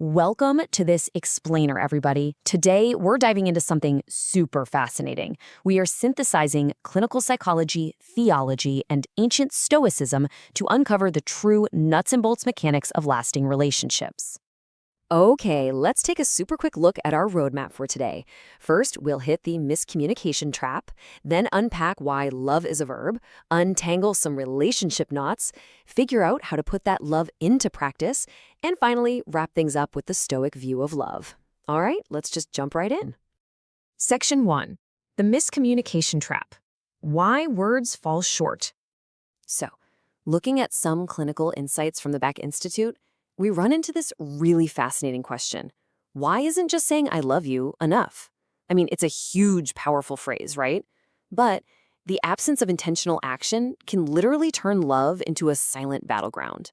Welcome to this explainer, everybody. Today, we're diving into something super fascinating. We are synthesizing clinical psychology, theology, and ancient stoicism to uncover the true nuts and bolts mechanics of lasting relationships. Okay, let's take a super quick look at our roadmap for today. First, we'll hit the miscommunication trap, then unpack why love is a verb, untangle some relationship knots, figure out how to put that love into practice, and finally, wrap things up with the Stoic view of love. All right, let's just jump right in. Section 1. The miscommunication trap. Why words fall short. So, looking at some clinical insights from the Beck Institute, we run into this really fascinating question. Why isn't just saying I love you enough? I mean, it's a huge, powerful phrase, right? But the absence of intentional action can literally turn love into a silent battleground.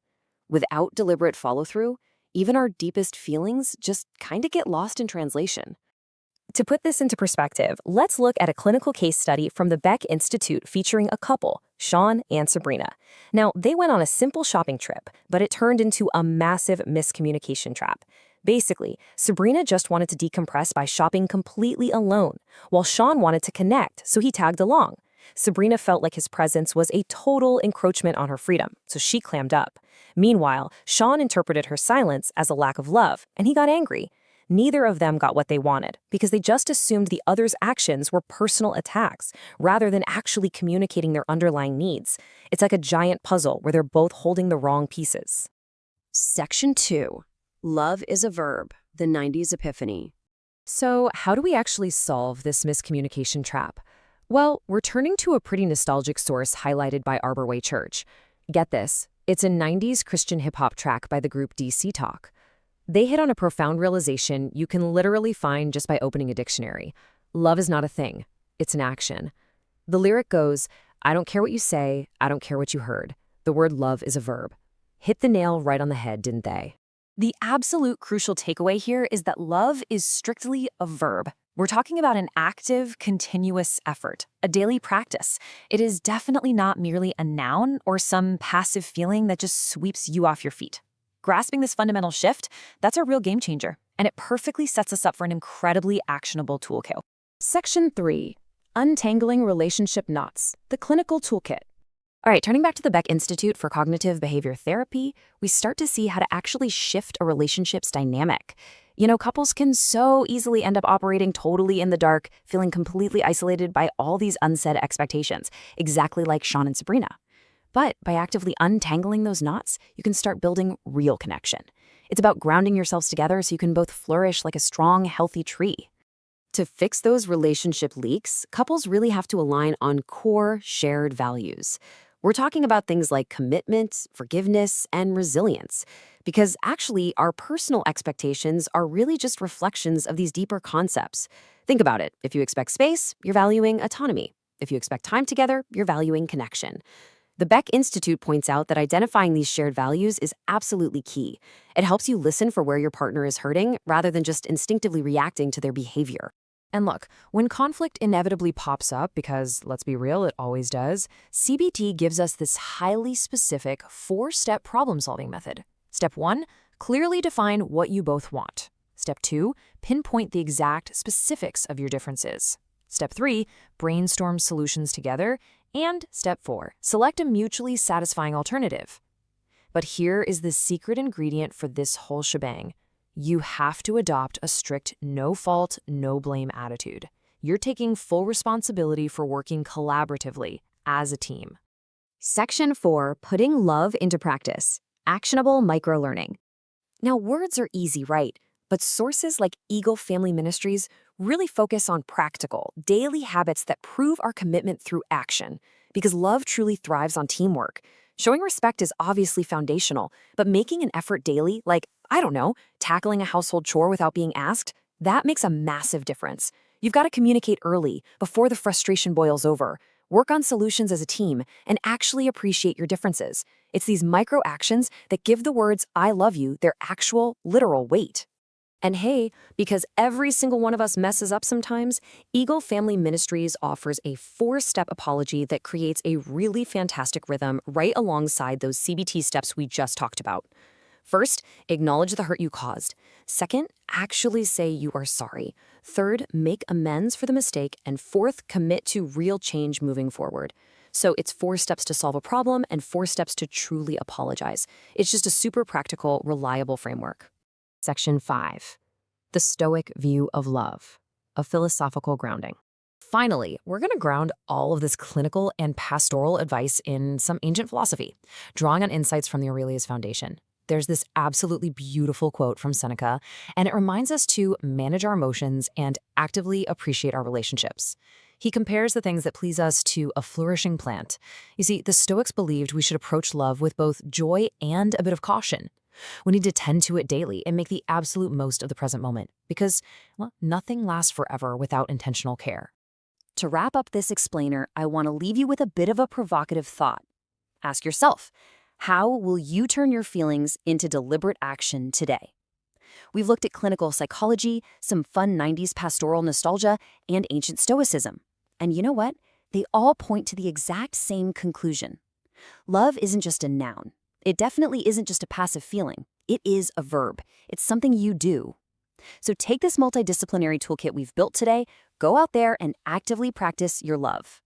Without deliberate follow-through, even our deepest feelings just kind of get lost in translation. To put this into perspective, let's look at a clinical case study from the Beck Institute featuring a couple, Sean and Sabrina. Now, they went on a simple shopping trip, but it turned into a massive miscommunication trap. Basically, Sabrina just wanted to decompress by shopping completely alone, while Sean wanted to connect, so he tagged along. Sabrina felt like his presence was a total encroachment on her freedom, so she clammed up. Meanwhile, Sean interpreted her silence as a lack of love, and he got angry. Neither of them got what they wanted because they just assumed the other's actions were personal attacks rather than actually communicating their underlying needs. It's like a giant puzzle where they're both holding the wrong pieces. Section 2. Love is a verb, the 90s epiphany. So, how do we actually solve this miscommunication trap? Well, we're turning to a pretty nostalgic source highlighted by Arbor Way Church. Get this, it's a 90s Christian hip-hop track by the group DC Talk. They hit on a profound realization you can literally find just by opening a dictionary. Love is not a thing. It's an action. The lyric goes, I don't care what you say, I don't care what you heard. The word love is a verb. Hit the nail right on the head, didn't they? The absolute crucial takeaway here is that love is strictly a verb. We're talking about an active, continuous effort, a daily practice. It is definitely not merely a noun or some passive feeling that just sweeps you off your feet. Grasping this fundamental shift, that's a real game changer, and it perfectly sets us up for an incredibly actionable toolkit. Section 3. Untangling Relationship Knots, the Clinical Toolkit. All right, turning back to the Beck Institute for Cognitive Behavior Therapy, we start to see how to actually shift a relationship's dynamic. You know, couples can so easily end up operating totally in the dark, feeling completely isolated by all these unsaid expectations, exactly like Sean and Sabrina. But by actively untangling those knots, you can start building real connection. It's about grounding yourselves together so you can both flourish like a strong, healthy tree. To fix those relationship leaks, couples really have to align on core shared values. We're talking about things like commitment, forgiveness, and resilience, because actually our personal expectations are really just reflections of these deeper concepts. Think about it. If you expect space, you're valuing autonomy. If you expect time together, you're valuing connection. The Beck Institute points out that identifying these shared values is absolutely key. It helps you listen for where your partner is hurting rather than just instinctively reacting to their behavior. And look, when conflict inevitably pops up, because let's be real, it always does, CBT gives us this highly specific 4-step problem-solving method. Step 1, clearly define what you both want. Step 2, pinpoint the exact specifics of your differences. Step 3, brainstorm solutions together. And Step 4, select a mutually satisfying alternative. But here is the secret ingredient for this whole shebang. You have to adopt a strict no-fault, no-blame attitude. You're taking full responsibility for working collaboratively as a team. Section 4, putting love into practice. Actionable microlearning. Now, words are easy, right? But sources like Eagle Family Ministries really focus on practical, daily habits that prove our commitment through action, because love truly thrives on teamwork. Showing respect is obviously foundational, but making an effort daily, like, I don't know, tackling a household chore without being asked, that makes a massive difference. You've got to communicate early, before the frustration boils over. Work on solutions as a team, and actually appreciate your differences. It's these micro actions that give the words, I love you, their actual, literal weight. And hey, because every single one of us messes up sometimes, Eagle Family Ministries offers a 4-step apology that creates a really fantastic rhythm right alongside those CBT steps we just talked about. First, acknowledge the hurt you caused. Second, actually say you are sorry. Third, make amends for the mistake. And fourth, commit to real change moving forward. So it's 4 steps to solve a problem and 4 steps to truly apologize. It's just a super practical, reliable framework. Section 5. The Stoic View of Love, a philosophical grounding. Finally, we're going to ground all of this clinical and pastoral advice in some ancient philosophy, drawing on insights from the Aurelius Foundation. There's this absolutely beautiful quote from Seneca, and it reminds us to manage our emotions and actively appreciate our relationships. He compares the things that please us to a flourishing plant. You see, the Stoics believed we should approach love with both joy and a bit of caution. We need to tend to it daily and make the absolute most of the present moment because, well, nothing lasts forever without intentional care. To wrap up this explainer, I want to leave you with a bit of a provocative thought. Ask yourself, how will you turn your feelings into deliberate action today? We've looked at clinical psychology, some fun 90s pastoral nostalgia, and ancient stoicism. And you know what? They all point to the exact same conclusion. Love isn't just a noun. It definitely isn't just a passive feeling. It is a verb. It's something you do. So take this multidisciplinary toolkit we've built today, go out there and actively practice your love.